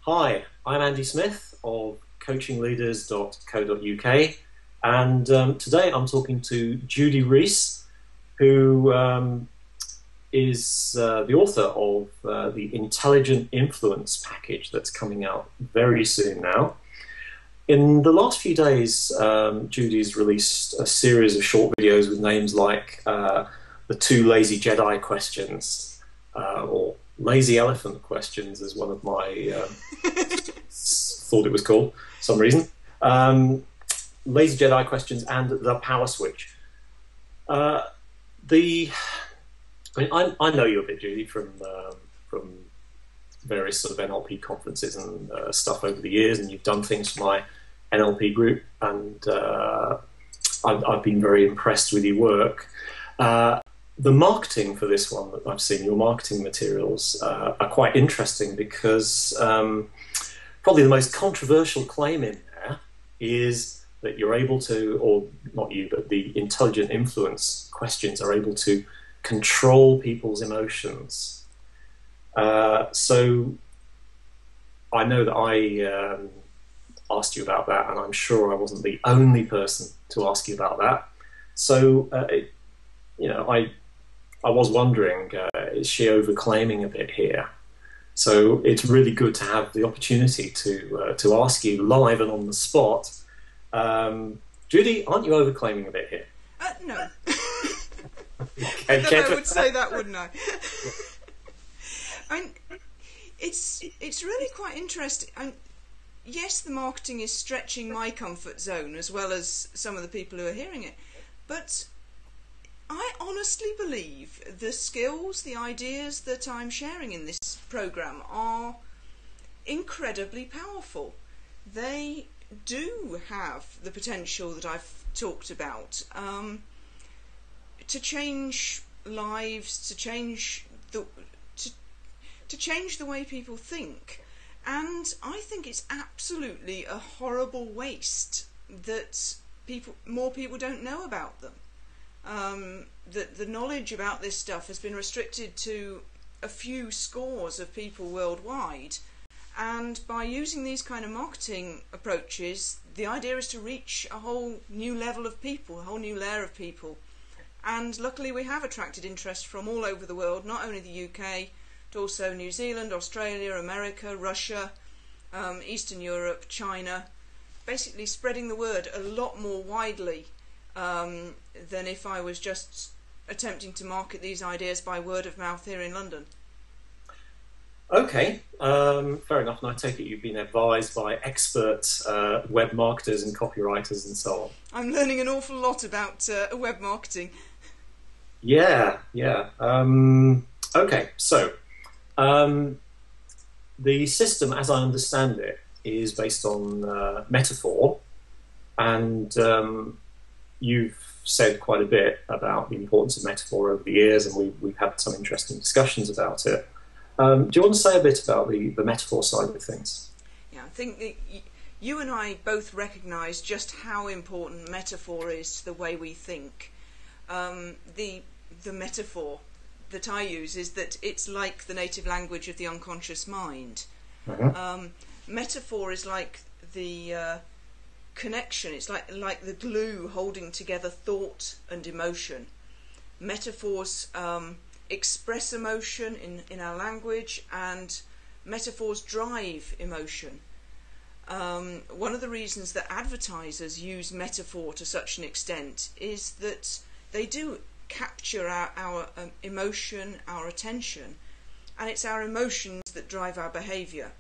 Hi, I'm Andy Smith of coachingleaders.co.uk, and today I'm talking to Judy Rees, who is the author of the Intelligent Influence package that's coming out very soon now. In the last few days, Judy's released a series of short videos with names like the two lazy Jedi questions, or lazy elephant questions, as one of my thought it was called for some reason. Lazy Jedi questions and the power switch. I know you a bit, Judy, from various sort of NLP conferences and stuff over the years, and you've done things for my NLP group, and I've been very impressed with your work. The marketing for this one that I've seen, your marketing materials, are quite interesting because probably the most controversial claim in there is that you're able to, or not you, but the intelligent influence questions are able to control people's emotions. So I know that I asked you about that, and I'm sure I wasn't the only person to ask you about that. So, I was wondering, is she overclaiming a bit here? So it's really good to have the opportunity to ask you live and on the spot. Judy, aren't you overclaiming a bit here? No. Okay, I would say that, wouldn't I? I mean, it's really quite interesting. Yes, the marketing is stretching my comfort zone as well as some of the people who are hearing it, but I honestly believe the skills, the ideas that I'm sharing in this program are incredibly powerful. They do have the potential that I've talked about to change lives, to change the way people think. And I think it's absolutely a horrible waste that more people don't know about them. That the knowledge about this stuff has been restricted to a few scores of people worldwide, and by using these kind of marketing approaches, the idea is to reach a whole new level of people, a whole new layer of people. And luckily we have attracted interest from all over the world, not only the UK, but also New Zealand, Australia, America, Russia, Eastern Europe, China, basically spreading the word a lot more widely than if I was just attempting to market these ideas by word of mouth here in London. Okay, fair enough. And I take it you've been advised by expert web marketers and copywriters and so on. I'm learning an awful lot about web marketing. Yeah. Okay, so the system, as I understand it, is based on metaphor, and you've said quite a bit about the importance of metaphor over the years, and we've had some interesting discussions about it. Do you want to say a bit about the metaphor side of things? Yeah, I think that you and I both recognise just how important metaphor is to the way we think. The metaphor that I use is that it's like the native language of the unconscious mind. Mm-hmm. Metaphor is like the connection. It's like the glue holding together thought and emotion. Metaphors express emotion in our language, and metaphors drive emotion. One of the reasons that advertisers use metaphor to such an extent is that they do capture our emotion, our attention, and it's our emotions that drive our behaviour.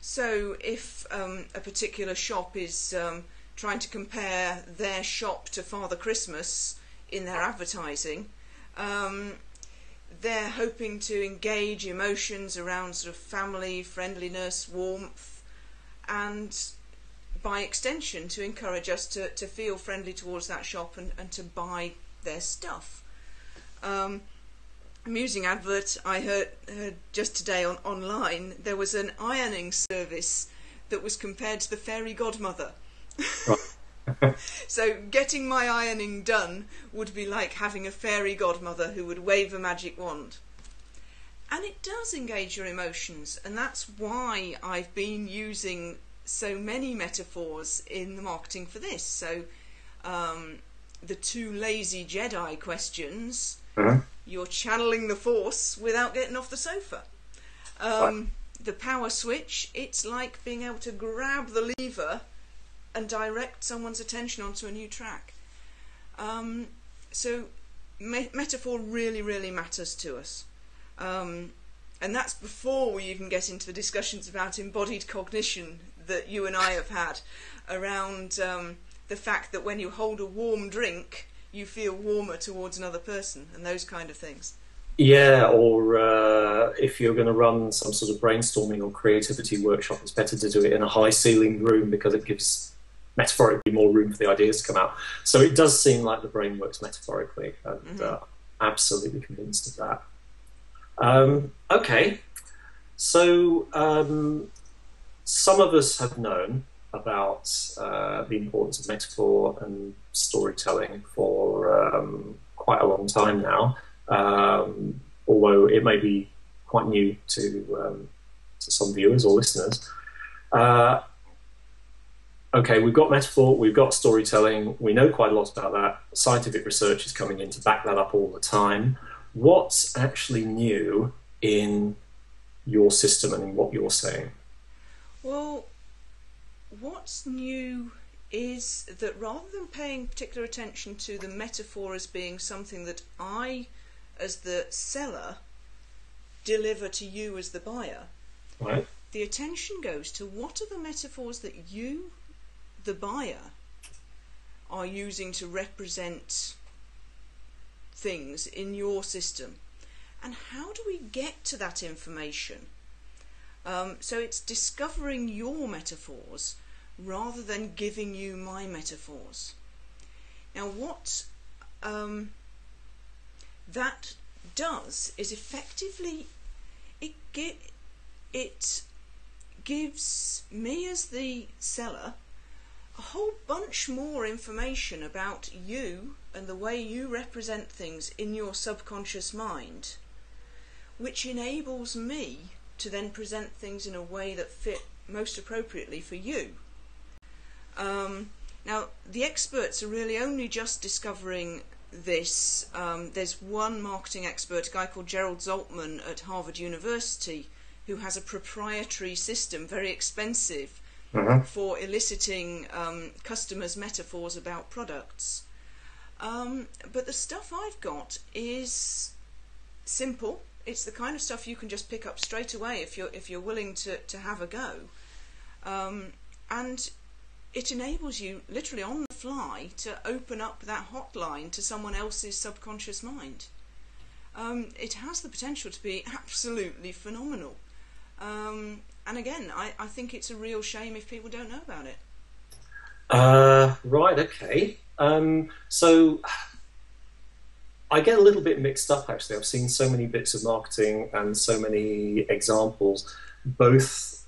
So if a particular shop is trying to compare their shop to Father Christmas in their advertising, they're hoping to engage emotions around sort of family, friendliness, warmth, and by extension to encourage us to feel friendly towards that shop and to buy their stuff. Amusing advert I heard just today online. There was an ironing service that was compared to the fairy godmother. Right. So getting my ironing done would be like having a fairy godmother who would wave a magic wand. And it does engage your emotions, and that's why I've been using so many metaphors in the marketing for this. So the 2 lazy Jedi questions, you're channeling the Force without getting off the sofa. The power switch, it's like being able to grab the lever and direct someone's attention onto a new track. So metaphor really, really matters to us. And that's before we even get into the discussions about embodied cognition that you and I have had around the fact that when you hold a warm drink, you feel warmer towards another person, and those kind of things. Yeah, or if you're going to run some sort of brainstorming or creativity workshop, it's better to do it in a high-ceilinged room because it gives, metaphorically, more room for the ideas to come out. So it does seem like the brain works metaphorically, and absolutely convinced of that. Okay, so some of us have known about the importance of metaphor and storytelling for quite a long time now, although it may be quite new to some viewers or listeners. Okay, we've got metaphor, we've got storytelling, we know quite a lot about that. Scientific research is coming in to back that up all the time. What's actually new in your system and in what you're saying? Well, what's new is that rather than paying particular attention to the metaphor as being something that I, as the seller, deliver to you as the buyer, right, the attention goes to what are the metaphors that you, the buyer, are using to represent things in your system, and how do we get to that information? So it's discovering your metaphors rather than giving you my metaphors. Now what that does is effectively it gives me as the seller a whole bunch more information about you and the way you represent things in your subconscious mind, which enables me to then present things in a way that fit most appropriately for you. Now, the experts are really only just discovering this. There's one marketing expert, a guy called Gerald Zaltman at Harvard University, who has a proprietary system, very expensive, for eliciting customers' metaphors about products. But the stuff I've got is simple. It's the kind of stuff you can just pick up straight away if you're willing to have a go. And it enables you literally on the fly to open up that hotline to someone else's subconscious mind. It has the potential to be absolutely phenomenal. And again, I think it's a real shame if people don't know about it. Right, okay. So I get a little bit mixed up, actually. I've seen so many bits of marketing and so many examples, both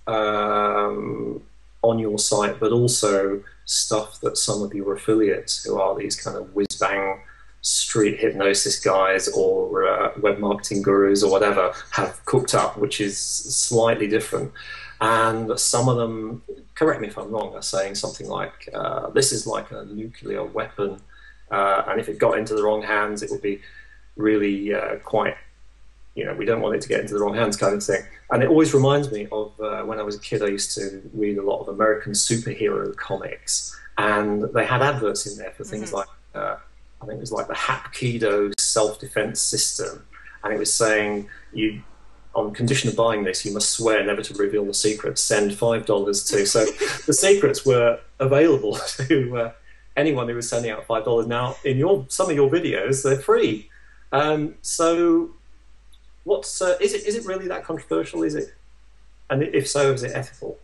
on your site, but also stuff that some of your affiliates, who are these kind of whiz-bang street hypnosis guys or web marketing gurus or whatever, have cooked up, which is slightly different. And some of them, correct me if I'm wrong, are saying something like, this is like a nuclear weapon, and if it got into the wrong hands, it would be really quite, we don't want it to get into the wrong hands kind of thing. And it always reminds me of when I was a kid, I used to read a lot of American superhero comics, and they had adverts in there for things like, I think it was like the Hapkido self-defense system, and it was saying, on condition of buying this, you must swear never to reveal the secret, send $5 to. So the secrets were available to anyone who was sending out $5. Now, in some of your videos, they're free. So what's is it really that controversial? Is it? And if so, is it ethical?